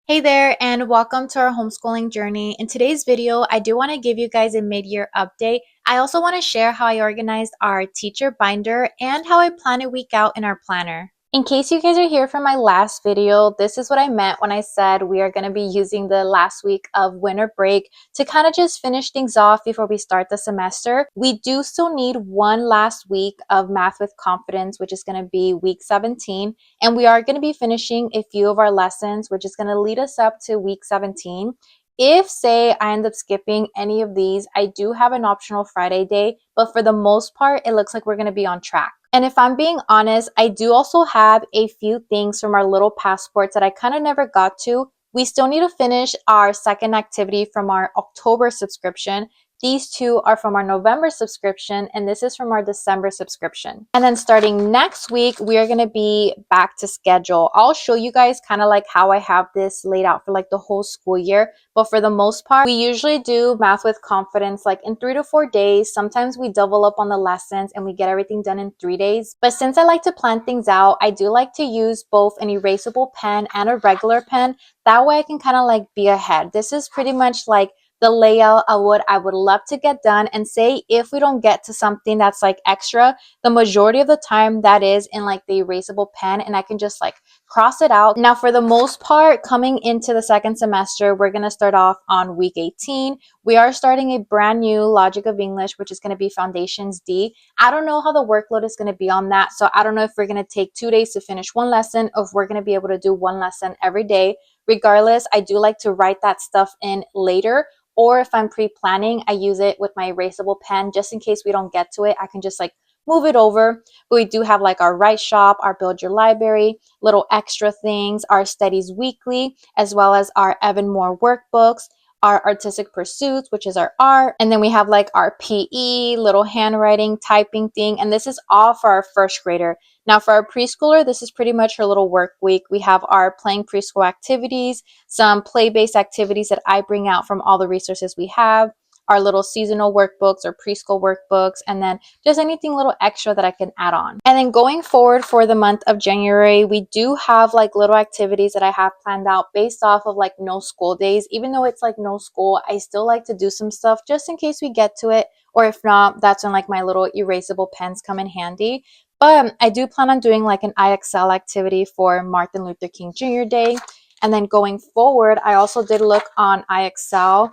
Hey there, and welcome to our homeschooling journey. In today's video, I do want to give you guys a mid-year update. I also want to share how I organized our teacher binder and how I plan a week out in our planner. In case you guys are here from my last video, this is what I meant when I said we are going to be using the last week of winter break to kind of just finish things off before we start the semester. We do still need one last week of Math with Confidence, which is going to be week 17. And we are going to be finishing a few of our lessons, which is going to lead us up to week 17. If, say, I end up skipping any of these, I do have an optional Friday day, but for the most part, it looks like we're going to be on track. And if I'm being honest, I do also have a few things from our little passports that I kind of never got to. We still need to finish our second activity from our October subscription. These two are from our November subscription, and this is from our December subscription. And then starting next week, we are going to be back to schedule. I'll show you guys kind of like how I have this laid out for like the whole school year. But for the most part, we usually do Math with Confidence like in 3 to 4 days. Sometimes we double up on the lessons and we get everything done in 3 days. But since I like to plan things out, I do like to use both an erasable pen and a regular pen. That way I can kind of like be ahead. This is pretty much like the layout of what I would love to get done. And say if we don't get to something that's like extra, the majority of the time that is in like the erasable pen, and I can just like cross it out. Now for the most part, coming into the second semester, we're going to start off on week 18. We are starting a brand new Logic of English, which is going to be Foundations D. I don't know how the workload is going to be on that, so I don't know if we're going to take 2 days to finish one lesson or if we're going to be able to do one lesson every day. Regardless, I do like to write that stuff in later, or if I'm pre-planning, I use it with my erasable pen just in case we don't get to it. I can just like move it over. But we do have like our Write Shop, our Build Your Library, little extra things, our Studies Weekly, as well as our Evan Moore workbooks, our Artistic Pursuits, which is our art. And then we have like our PE, little handwriting, typing thing. And this is all for our first grader. Now for our preschooler, this is pretty much her little work week. We have our playing preschool activities, some play-based activities that I bring out from all the resources we have, our little seasonal workbooks or preschool workbooks, and then just anything little extra that I can add on. And then going forward for the month of January, we do have like little activities that I have planned out based off of like no school days. Even though it's like no school, I still like to do some stuff just in case we get to it. Or if not, that's when like my little erasable pens come in handy. But I do plan on doing like an IXL activity for Martin Luther King Jr. Day. And then going forward, I also did look on IXL.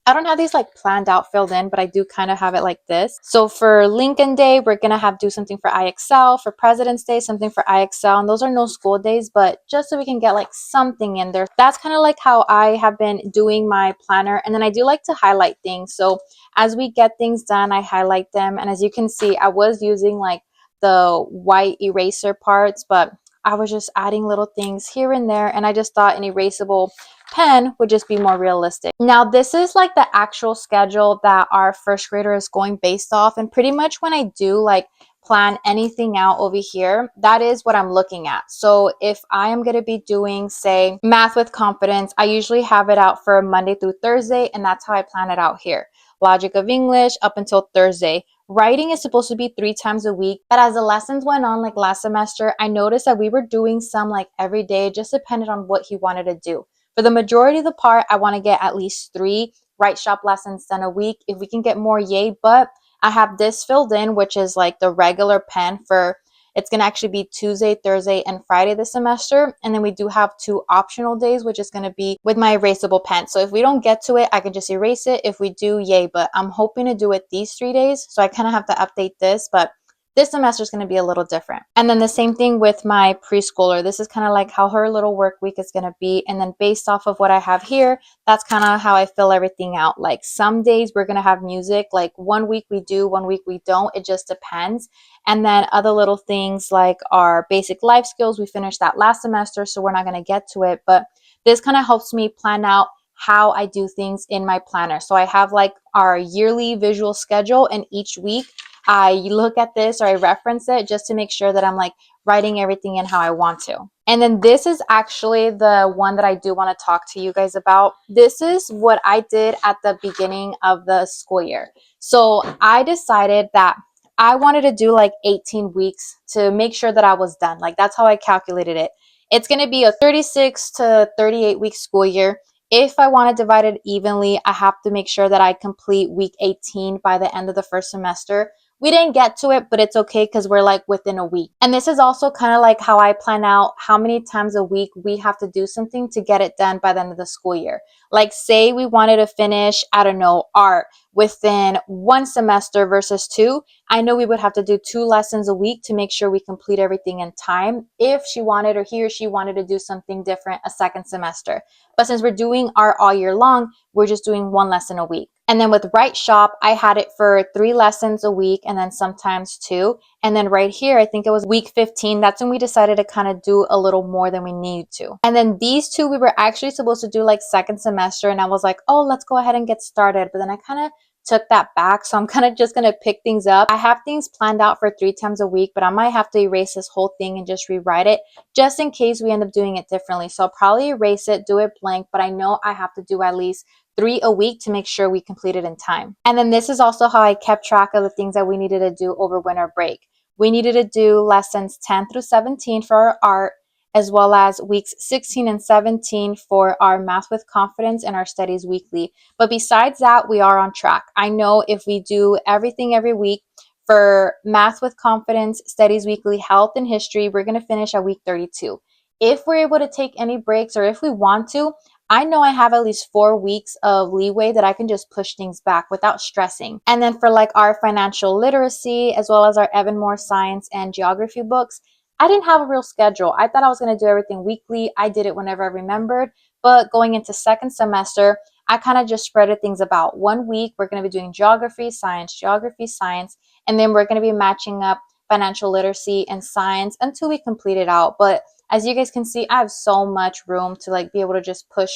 I don't have these like planned out, filled in, but I do kind of have it like this. So for Lincoln Day, we're going to have do something for IXL. For President's Day, something for IXL. And those are no school days, but just so we can get like something in there. That's kind of like how I have been doing my planner. And then I do like to highlight things. So as we get things done, I highlight them. And as you can see, I was using like the white eraser parts, but I was just adding little things here and there. And I just thought an erasable pen would just be more realistic. Now this is like the actual schedule that our first grader is going based off, and pretty much when I do like plan anything out over here, that is what I'm looking at. So if I am going to be doing say Math with Confidence, I usually have it out for Monday through Thursday, and that's how I plan it out here. Logic of English up until Thursday. Writing is supposed to be 3 times a week, but as the lessons went on like last semester, I noticed that we were doing some like every day, just depended on what he wanted to do. For the majority of the part, I want to get at least 3 Write Shop lessons done a week. If we can get more, yay. But I have this filled in, which is like the regular pen for, it's going to actually be Tuesday, Thursday, and Friday this semester. And then we do have 2 optional days, which is going to be with my erasable pen. So if we don't get to it, I can just erase it. If we do, yay. But I'm hoping to do it these 3 days. So I kind of have to update this, but this semester is going to be a little different. And then the same thing with my preschooler. This is kind of like how her little work week is going to be. And then based off of what I have here, that's kind of how I fill everything out. Like some days we're going to have music, like one week we do, one week we don't. It just depends. And then other little things like our basic life skills, we finished that last semester, so we're not going to get to it. But this kind of helps me plan out how I do things in my planner. So I have like our yearly visual schedule, and each week I look at this or I reference it just to make sure that I'm like writing everything in how I want to. And then this is actually the one that I do want to talk to you guys about. This is what I did at the beginning of the school year. So I decided that I wanted to do like 18 weeks to make sure that I was done. Like that's how I calculated it. It's going to be a 36 to 38 week school year. If I want to divide it evenly, I have to make sure that I complete week 18 by the end of the first semester. We didn't get to it, but it's okay because we're like within a week. And this is also kind of like how I plan out how many times a week we have to do something to get it done by the end of the school year. Like, say we wanted to finish, I don't know, art within one semester versus two. I know we would have to do 2 lessons a week to make sure we complete everything in time if she wanted, or he or she wanted to do something different a second semester. But since we're doing art all year long, we're just doing 1 lesson a week. And then with Write Shop, I had it for 3 lessons a week and then sometimes 2. And then right here, I think it was week 15. That's when we decided to kind of do a little more than we need to. And then these 2, we were actually supposed to do like second semester. And I was like, oh, let's go ahead and get started. But then I kind of took that back. So I'm kind of just going to pick things up. I have things planned out for 3 times a week, but I might have to erase this whole thing and just rewrite it just in case we end up doing it differently. So I'll probably erase it, do it blank, but I know I have to do at least 3 a week to make sure we complete it in time. And then this is also how I kept track of the things that we needed to do over winter break. We needed to do lessons 10 through 17 for our art, as well as weeks 16 and 17 for our Math with Confidence and our studies weekly. But besides that, we are on track. I know if we do everything every week for Math with Confidence, studies weekly, health, and history, we're going to finish at week 32. If we're able to take any breaks, or if we want to, I know I have at least 4 weeks of leeway that I can just push things back without stressing. And then for like our financial literacy, as well as our Evan Moore science and geography books, I didn't have a real schedule. I thought I was going to do everything weekly. I did it whenever I remembered. But going into second semester, I kind of just spreaded things about. 1 week, we're going to be doing geography, science, and then we're going to be matching up financial literacy and science until we complete it out. But as you guys can see, I have so much room to like be able to just push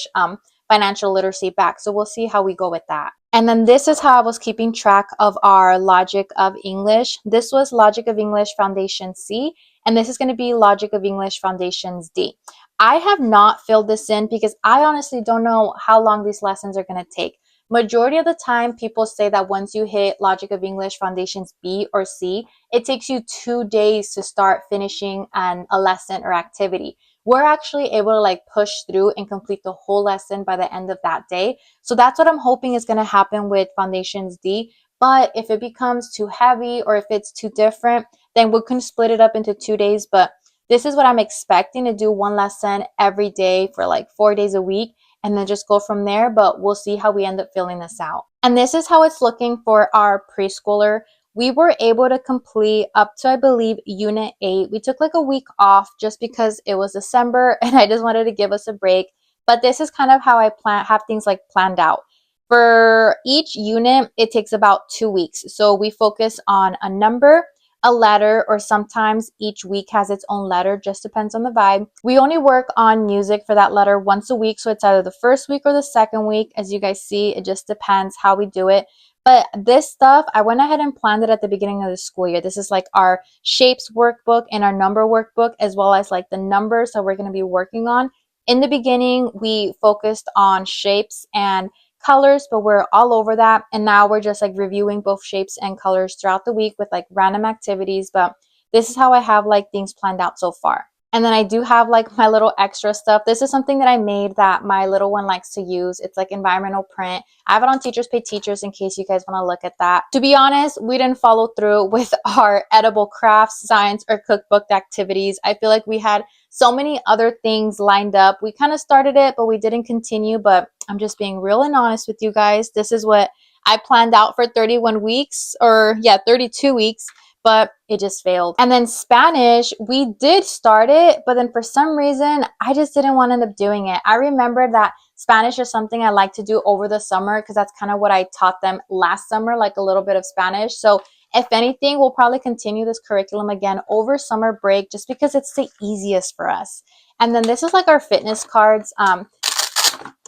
financial literacy back. So we'll see how we go with that. And then this is how I was keeping track of our Logic of English. This was Logic of English Foundation C, and this is going to be Logic of English Foundations D. I have not filled this in because I honestly don't know how long these lessons are going to take. Majority of the time, people say that once you hit Logic of English Foundations B or C, it takes you 2 days to start finishing a lesson or activity. We're actually able to like push through and complete the whole lesson by the end of that day. So that's what I'm hoping is going to happen with Foundations D. But if it becomes too heavy or if it's too different, then we can split it up into 2 days. But this is what I'm expecting to do, 1 lesson every day for like 4 days a week, and then just go from there. But we'll see how we end up filling this out. And this is how it's looking for our preschooler. We were able to complete up to, I believe, Unit 8. We took like a week off just because it was December and I just wanted to give us a break. But this is kind of how I have things like planned out. For each unit, it takes about 2 weeks. So we focus on a number, a letter, or sometimes each week has its own letter, just depends on the vibe. We only work on music for that letter once a week, so it's either the first week or the second week. As you guys see, it just depends how we do it. But this stuff, I went ahead and planned it at the beginning of the school year. This is like our shapes workbook and our number workbook, as well as like the numbers that we're going to be working on. In the beginning, we focused on shapes and colors, but we're all over that. And now we're just like reviewing both shapes and colors throughout the week with like random activities. But this is how I have like things planned out so far. And then I do have like my little extra stuff. This is something that I made that my little one likes to use. It's like environmental print. I have it on Teachers Pay Teachers in case you guys want to look at that. To be honest, we didn't follow through with our edible crafts, science, or cookbook activities. I feel like we had so many other things lined up. We kind of started it, but we didn't continue. But I'm just being real and honest with you guys. This is what I planned out for 31 weeks, or yeah, 32 weeks. But it just failed. And then Spanish, we did start it, but then for some reason, I just didn't want to end up doing it. I remember that Spanish is something I like to do over the summer because that's kind of what I taught them last summer, like a little bit of Spanish. So if anything, we'll probably continue this curriculum again over summer break just because it's the easiest for us. And then this is like our fitness cards.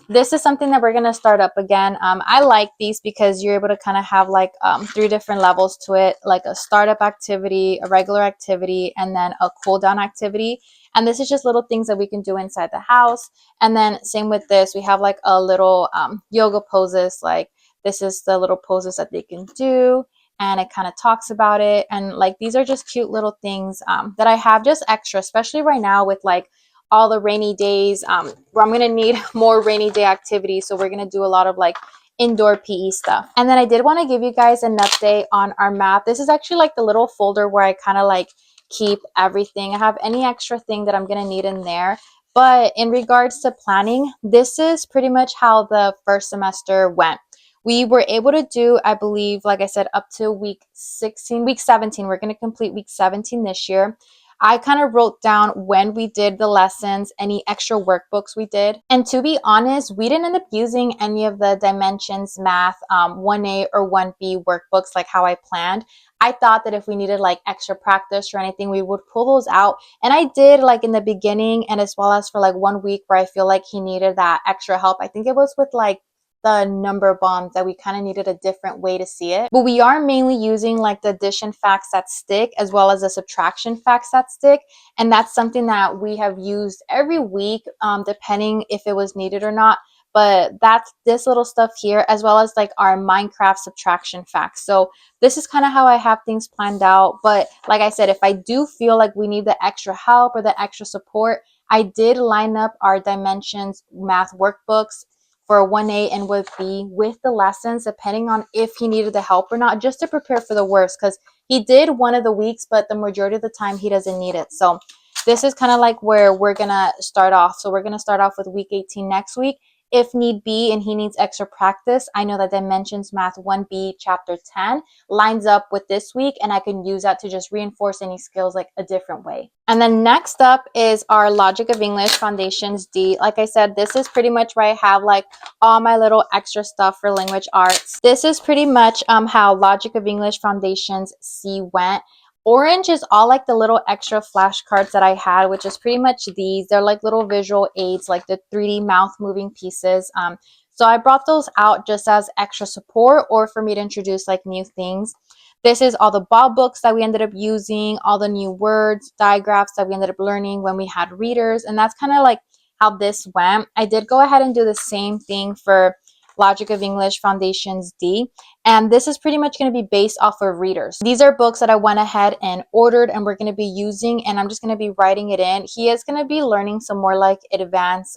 This is something that we're going to start up again. I like these because you're able to kind of have like 3 different levels to it, like a startup activity, a regular activity, and then a cool down activity. And this is just little things that we can do inside the house. And then same with this, we have like a little yoga poses. Like this is the little poses that they can do. And it kind of talks about it. And like these are just cute little things that I have just extra, especially right now with like all the rainy days, where I'm gonna need more rainy day activities. So we're gonna do a lot of like indoor PE stuff. And then I did want to give you guys an update on our math. This is actually like the little folder where I kind of like keep everything. I have any extra thing that I'm gonna need in there. But in regards to planning, this is pretty much how the first semester went. We were able to do, I believe, like I said, up to week 16, week 17. We're going to complete week 17 this year. I kind of wrote down when we did the lessons, any extra workbooks we did. And to be honest, we didn't end up using any of the Dimensions Math 1A or 1B workbooks like how I planned. I thought that if we needed like extra practice or anything, we would pull those out. And I did like in the beginning and as well as for like 1 week where I feel like he needed that extra help. I think it was with like the number bonds that we kind of needed a different way to see it. But we are mainly using like the addition facts that stick as well as the subtraction facts that stick. And that's something that we have used every week, depending if it was needed or not. But that's this little stuff here, as well as like our Minecraft subtraction facts. So this is kind of how I have things planned out. But like I said, if I do feel like we need the extra help or the extra support, I did line up our Dimensions Math workbooks for 1A and with B with the lessons, depending on if he needed the help or not, just to prepare for the worst, because he did one of the weeks, but the majority of the time he doesn't need it. So this is kind of like where we're going to start off. So we're going to start off with week 18 next week. If need be and he needs extra practice, I know that Dimensions Math 1B chapter 10 lines up with this week, and I can use that to just reinforce any skills like a different way. And then next up is our Logic of English Foundations D. Like I said, this is pretty much where I have like all my little extra stuff for language arts. This is pretty much how Logic of English Foundations C went. Orange is all like the little extra flashcards that I had, which is pretty much these. They're like little visual aids, like the 3D mouth moving pieces. So I brought those out just as extra support or for me to introduce like new things. This is all the Bob books that we ended up using, all the new words, digraphs that we ended up learning when we had readers. And that's kind of like how this went. I did go ahead and do the same thing for Logic of English Foundations D. And this is pretty much going to be based off of readers. These are books that I went ahead and ordered and we're going to be using, and I'm just going to be writing it in. He is going to be learning some more like advanced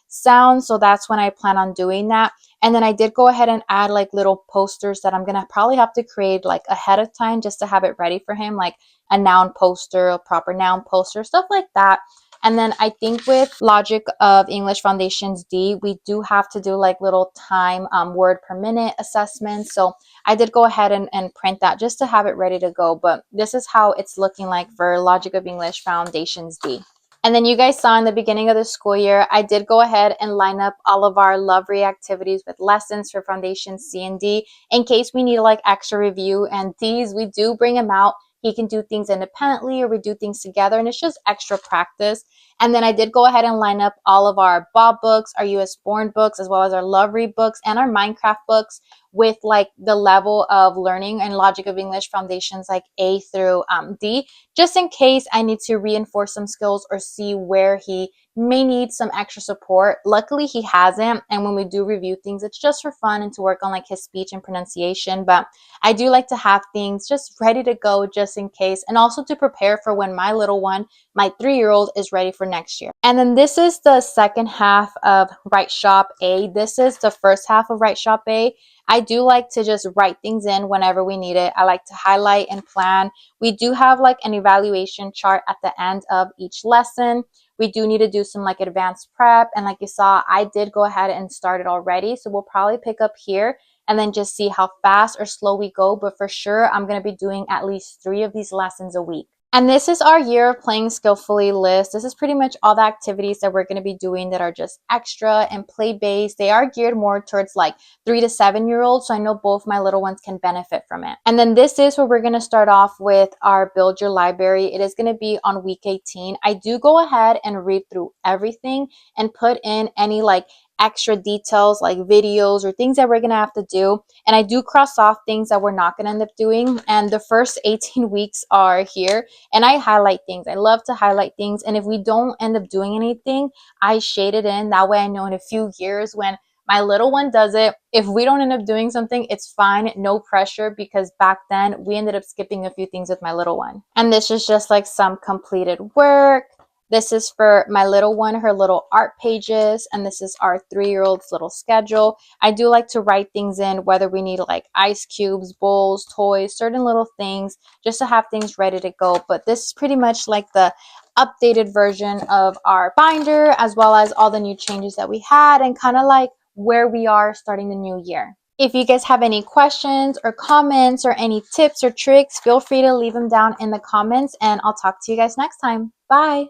sounds. So that's when I plan on doing that. And then I did go ahead and add like little posters that I'm going to probably have to create like ahead of time just to have it ready for him, like a noun poster, a proper noun poster, stuff like that. And then I think with Logic of English Foundations D, we do have to do like little time word per minute assessments. So I did go ahead and print that just to have it ready to go. But this is how it's looking like for Logic of English Foundations D. And then you guys saw in the beginning of the school year, I did go ahead and line up all of our Lovely activities with lessons for Foundation C and D in case we need like extra review. And these, we do bring them out. He can do things independently or we do things together, and it's just extra practice. And then I did go ahead and line up all of our Bob books, our US Born books, as well as our Love Read books and our Minecraft books with like the level of learning and Logic of English Foundations like A through D, just in case I need to reinforce some skills or see where he may need some extra support. Luckily, he hasn't. And when we do review things, it's just for fun and to work on like his speech and pronunciation. But I do like to have things just ready to go just in case, and also to prepare for when my little one, my 3-year-old, is ready for next year. And then this is the second half of Write Shop A. This is the first half of Write Shop A. I do like to just write things in whenever we need it. I like to highlight and plan. We do have like an evaluation chart at the end of each lesson. We do need to do some like advanced prep. And like you saw, I did go ahead and start it already. So we'll probably pick up here and then just see how fast or slow we go. But for sure, I'm going to be doing at least 3 of these lessons a week. And this is our year of playing skillfully list. This is pretty much all the activities that we're going to be doing that are just extra and play-based. They are geared more towards like 3 to 7-year-olds. So I know both my little ones can benefit from it. And then this is where we're going to start off with our Build Your Library. It is going to be on week 18. I do go ahead and read through everything and put in any like extra details like videos or things that we're going to have to do. And I do cross off things that we're not going to end up doing. And the first 18 weeks are here. And I highlight things. I love to highlight things. And if we don't end up doing anything, I shade it in. That way I know in a few years when my little one does it, if we don't end up doing something, it's fine. No pressure, because back then we ended up skipping a few things with my little one. And this is just like some completed work. This is for my little one, her little art pages, and this is our 3-year-old's little schedule. I do like to write things in, whether we need like ice cubes, bowls, toys, certain little things, just to have things ready to go. But this is pretty much like the updated version of our binder, as well as all the new changes that we had and kind of like where we are starting the new year. If you guys have any questions or comments or any tips or tricks, feel free to leave them down in the comments, and I'll talk to you guys next time. Bye.